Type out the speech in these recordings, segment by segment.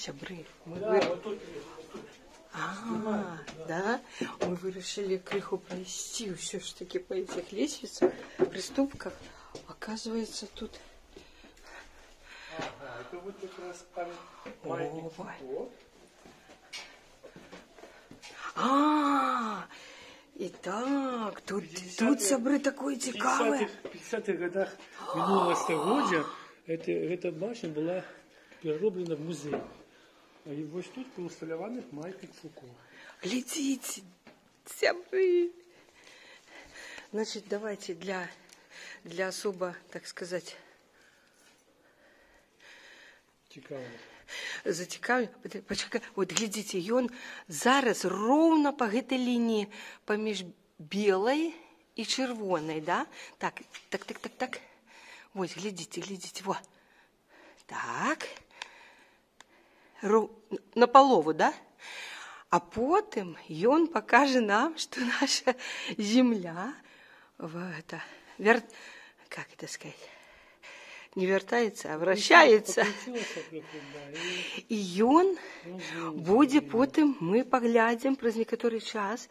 сябры. Да? Мы вырашили крыху пройти все ж таки по этих лестницах, приступках. Оказывается, тут... Это вот как раз маятник Фуко. Итак, тут сябры такое цікаве. В 50-х годах минулого столетия эта башня была перероблена в музей. И вот тут был усталяванный маятник Фуко. Глядите, сябры. Значит, давайте для особо, так сказать, зацікавленых. Почекай, вот глядите, ён зараз ровно по гэтай линии помеж белой и червоной, да? Так. Вот, глядите, во. Так. На полову, да? А потом ён покажет нам, что наша земля как это сказать, не вертается, а вращается. И ён будет потом, мы поглядим праз некоторый час.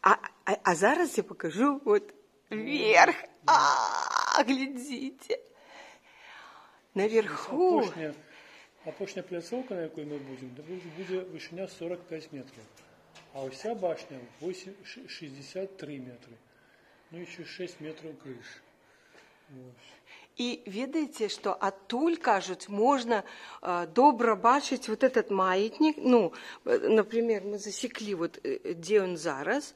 А зараз я покажу вот вверх. Глядите. Наверху. Опошня пляцовка, на якой мы будем, будет вышиня 45 метров. А вся башня 63 метра. Ну, еще 6 метров крыши. Вот. И ведаете, что оттуль, кажуть, можно добро бачить вот этот маятник. Ну, например, мы засекли, вот, где он зараз.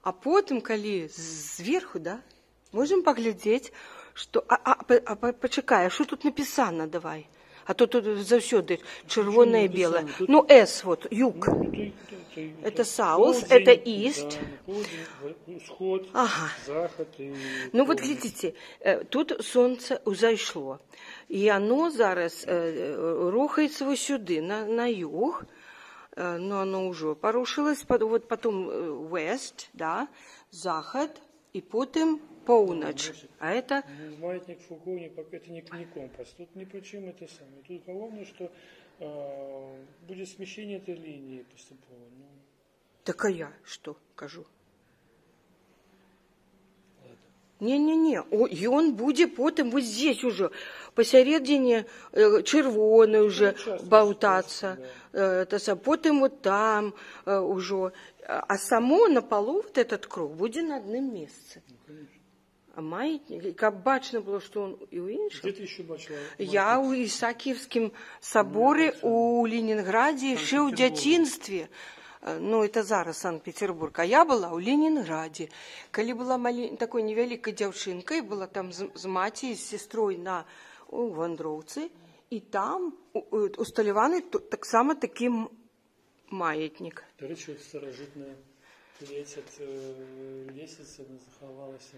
А потом, коли сверху, да, можем поглядеть, что... Почекай, а что тут написано, давай? А то тут завсёды червоное и белое. Ну, С, вот, юг. Это South, это East. Сход, Заход. Ну, вот глядите, тут солнце узайшло. И оно зараз рухается вот сюда, на юг. Но оно уже порушилось. Вот потом West, да, Заход, и потом Поунач. А это... Маятник Фуко, это не компас. Тут ни при чем это самое. Тут главное, что будет смещение этой линии поступово. Так а я что кажу? Не-не-не. И он будет потом вот здесь уже, посередине червоный уже болтаться. Потом вот там уже. А само на полу вот этот круг будет на одном месте. А маятник, как бачно было, что он и у інших. Где ты еще бачила? Я у Исаакиевском соборе у Ленинграде еще в детинстве. Ну, это зараз Санкт-Петербург. А я была у Ленинграде. Коли была такой невеликой девчинкой, была там с матерью, с сестрой на Вандровце, и там усталяванный так само таким маятник. До речі, старожитная лестница заховалась.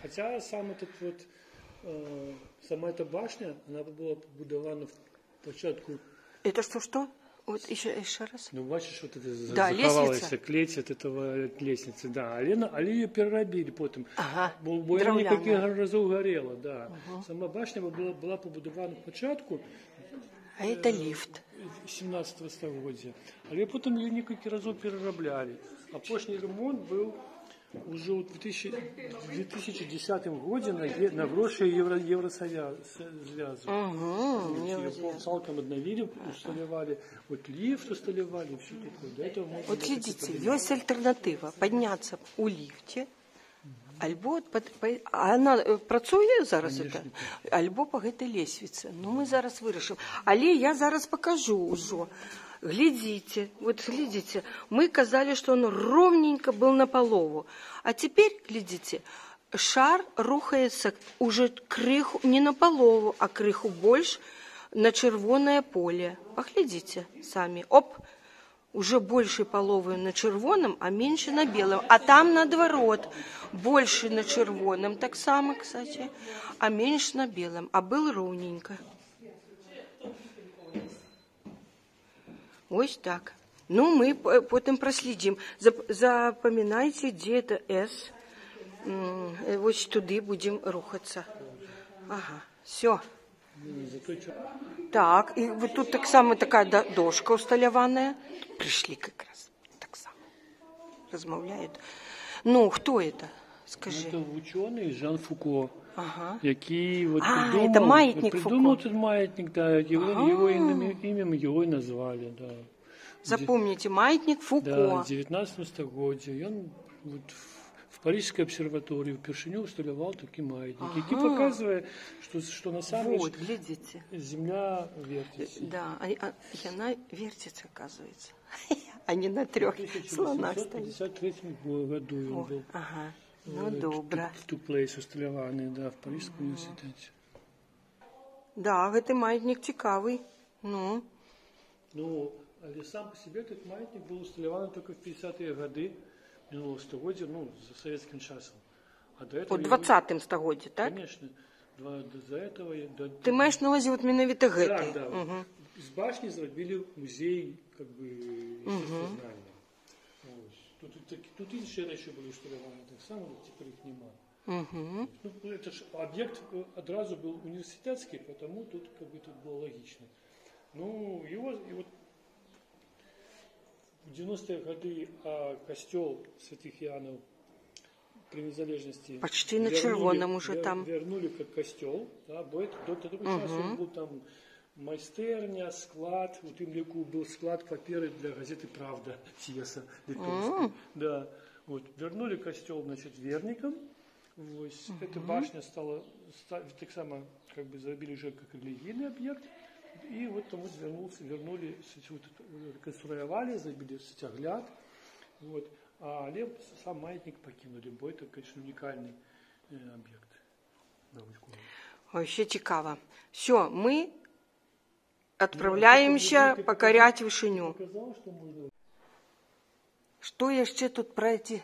Хотя сам этот вот, сама эта башня, она была побудована в початку. Это что? Вот еще раз. Ну, бачишь, вот это заховалась клеть от этого лестницы, да. А ее переробили потом. Бо никаких разов горело, да. Сама башня была побудована в початку. А это лифт. 17 століття. Але потім її кілька разів переробляли. А пошний ремонт був уже в 2010 году на гроши Евросоюза. Цалком обновили, усталевали. Вот лифт усталевали, все такое. До этого можно вот видите, есть альтернатива. Подняться у лифте, альбо она працує зараз это, альбо по гэтай лесвіцы. Ну мы зараз вырашым. Але я зараз покажу уже. Глядите, вот глядите, мы казали, что он ровненько был на полову. А теперь, глядите, шар рухается уже крыху, не на полову, а крыху больше на червоное поле. Поглядите сами. Оп, уже больше половы на червоном, а меньше на белом. А там наоборот, больше на червоном, так само, кстати, а меньше на белом. А был ровненько. Ось так. Ну, мы потом проследим. Запоминайте, где это С. Вот туды будем рухаться. Ага, все. Зато Так, і вот тут так само така дошка усталяваная. Пришли как раз, так само. Размовляют. Ну, кто это? Скажи. это ученый Жан Фуко, Ага. який вот это маятник придумал Фуко. этот маятник, да, его имем его и назвали, да. Запомните, маятник Фуко. Да, в 19 стагоддзі он вот в Парижской обсерватории впершыню усталяваў такі маятник, які показывает, что на самом Вот, деле глядите. Земля вертится. Да, и она вертится, оказывается. А не на 3 В слонах стоит. 1853 году он был Ага, ну добра. в ту плейс усталяваны, да, в Парижском университете. Да, гэты маятник цікавый. Ну, Ну, але сам по себе этот маятник был усталяваны только в 50-е годы минулого стагоддзя, ну, за советским часом. А до этого... у 20-м стагоддзі, так? Конечно. До этого... Ты маешь на увазі от менавіта гэты? Да, да. С башни зробили музей, как бы, естествознания. Тут іншие речі були усталяваны, так само, тепер їх нема. Ну, это ж объект одразу был университетский, потому тут как бы тут было логично. Ну, и вот в 90-е годы костел Святых Иоаннов при незалежности почти на червоном уже там. Вернули как костел, да, до того часу он был там майстерня, склад, у тым ліку был склад паперы для газеты «Правда» Тьеса Литовского. Да, вот, вернули костел, значит, верникам, вот, эта башня стала, так само, как бы, забили уже как религийный объект, и вот там вот вернули, вот, реконструировали, забили сцягляд, вот, але сам маятник покинули, бо это, конечно, уникальный объект. Вообще цікаво. Все, мы отправляемся покорять вышыню. Что яшчэ тут про эти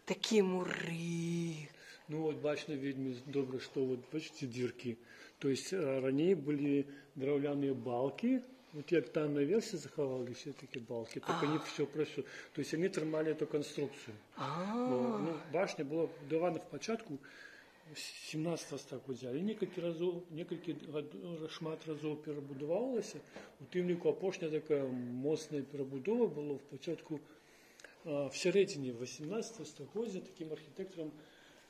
такие муры? Ну вот бачно вельмі добра, что вот бачите дырки. То есть ранее были драўляныя балки, вот як там наверсе захаваліся такие балки, так они все прошло. То есть они трымали эту конструкцию. Ну, башня была будована в початку 17 стагоддзя, але некалькі шмат разоў перабудавалася. У тым ліку апошняя такая моцная перабудова была в пачатку в сярэдзіне 18 стагоддзя таким архітэктарам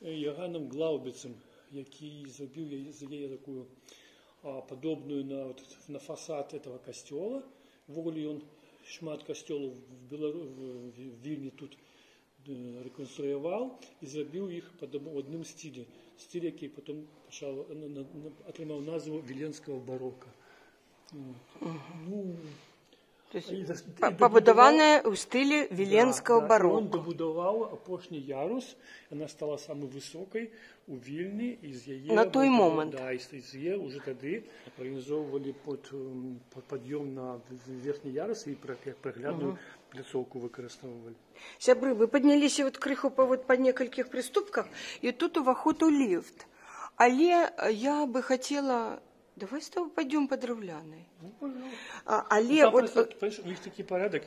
Яганам Глаубіцам, які зрабіў яе такую падобную на фасад этого касцёла. Ввогуле ён шмат касцёлаў в Вільні тут реконструировал и зробив їх в одному стилі. Стиль, який потім отримав назву Віленського бароко. Ну, побудоване у стилі Віленського бароко. Він добудував опошній ярус, вона стала самою високою у Вільні. На той момент. Да, і з її вже тоді організовували підйом на верхній ярус і приглядну пляцовку використовували. Сябры, вы поднялись вот крыху по нескольких приступках, и тут уваход у лифт. Але я бы хотела... Давай с тобой пойдем по Драўлянай. Ну, пожалуйста. Але ну, вот... Понимаешь, у них такой порядок.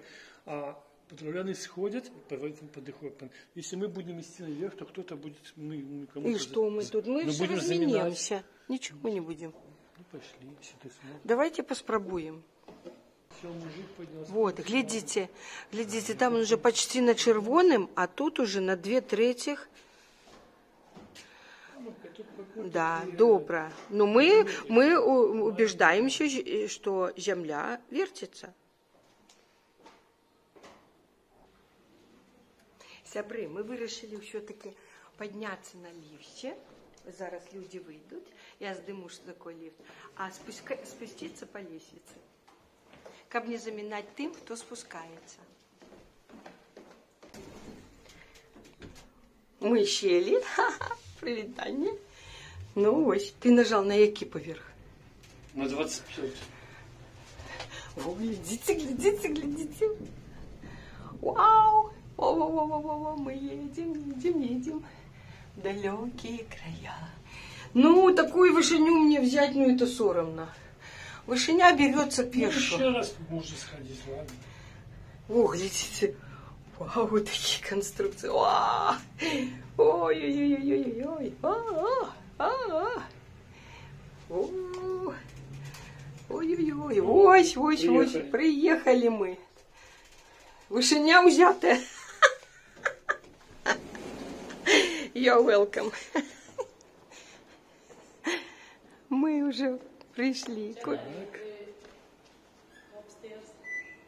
По Драўлянай сходят, подыходят. Если мы будем идти наверх, то кто-то будет... И что мы тут? Мы все разменемся. Ничего мы не будем. Ну, пошли, если ты сможешь. Давайте поспробуем. Все, мужик поднялся. Вот, глядите, там он уже почти на червоном, а тут уже на 2/3. Да, добро. Но мы убеждаемся, что Земля вертится. Сябры, мы вирішили все-таки подняться на лифте. Зараз люди выйдут. Я здыму, что такое лифт. А спуститься по лестнице. Как не заминать тем, кто спускается. Мы сели. Прилетание. Ну ось, ты нажал на який поверх? На 25. О, глядите. Вау! О, мы едем. В далекие края. Ну, такую вышиню мне взять, ну это соромно. Вышиня берется пешо. Еще раз можно сходить, ладно? О, глядите. Вау, такие конструкции. Ой-ой-ой-ой-ой. О, ой-ой-ой, ось, приехали мы. Вышиня узятая. You're welcome. Мы уже пришли. Так.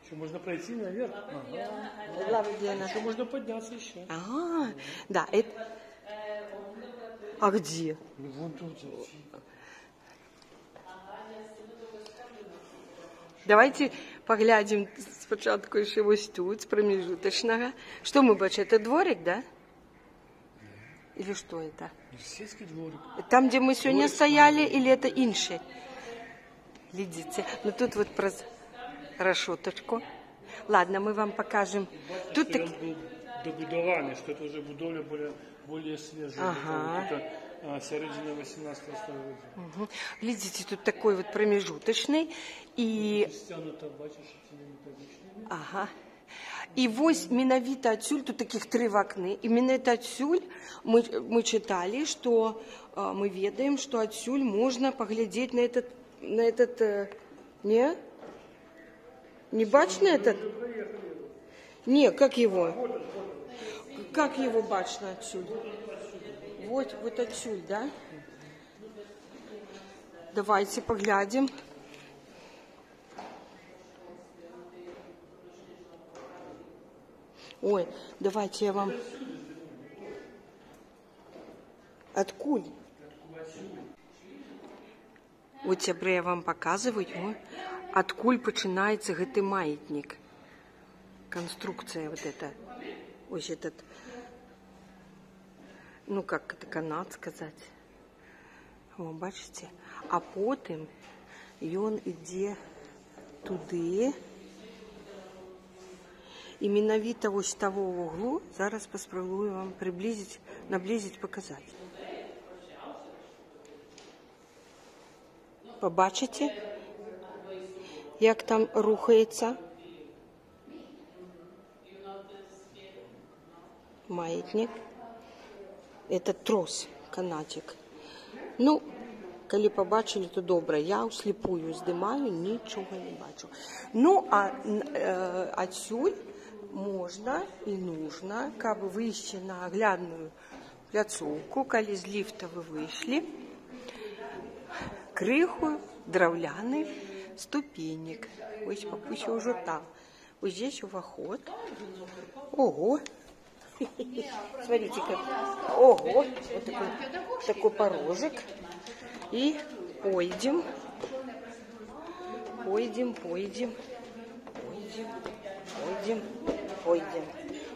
Еще можно пройти наверх. Ага. Еще можно подняться еще. Ага, да, это... А где? Вон тут. Давайте поглядим спочатку еще ось тут, с промежуточного. Что мы бачим? Это дворик, да? Или что это? Сельский дворик. Там, где мы сегодня стояли, или это инше? Глядите, ну тут вот про решеточку. Ладно, мы вам покажем. Тут Что он был добудованный, что это уже будовля более свежая. Ага. Это середина 18 столетия. Угу. Глядите, тут такой вот промежуточный. И... Стянуто, бачиш, ці металічні. Ага. І ось менавіта адсюль, тут таких 3 вакны, і менавіта адсюль мы читали, что мы ведаем, что адсюль можно поглядеть на этот, не? Не бачно этот? Не, как его? Как его бачно отсюль? Вот отсюль, да? Давайте поглядим. Ой, давайте я вам... Откуль? Вот цябры я вам показываю, откуль починается гэты маятник. Конструкция вот эта. Ось этот... Ну, как это канат сказать. Вы бачите? А потым ён ідзе туды. І менавіта вось того углу зараз паспрабую вам приблизить, наблизить, показать. Побачите, як там рухається маятник. Это трос, канатик. Ну, коли побачили, то добре. Я услепую здимаю, нічого не бачу. Ну, а отсюль можно и нужно, как бы выйти на оглядную пляцоўку, коли з лифта вы вышли, крыху драўляны ступенек. Ось папуся уже там. Вот здесь уваход. Ого! Смотрите, как... Ого! Вот такой порожек. И пойдем.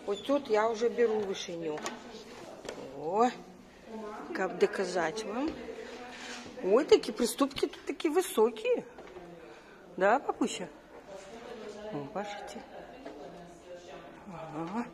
Вот тут я уже беру вышиню. О, как доказать вам. Ой, такие приступки тут такие высокие. Да, папуся? Бачите? Ага.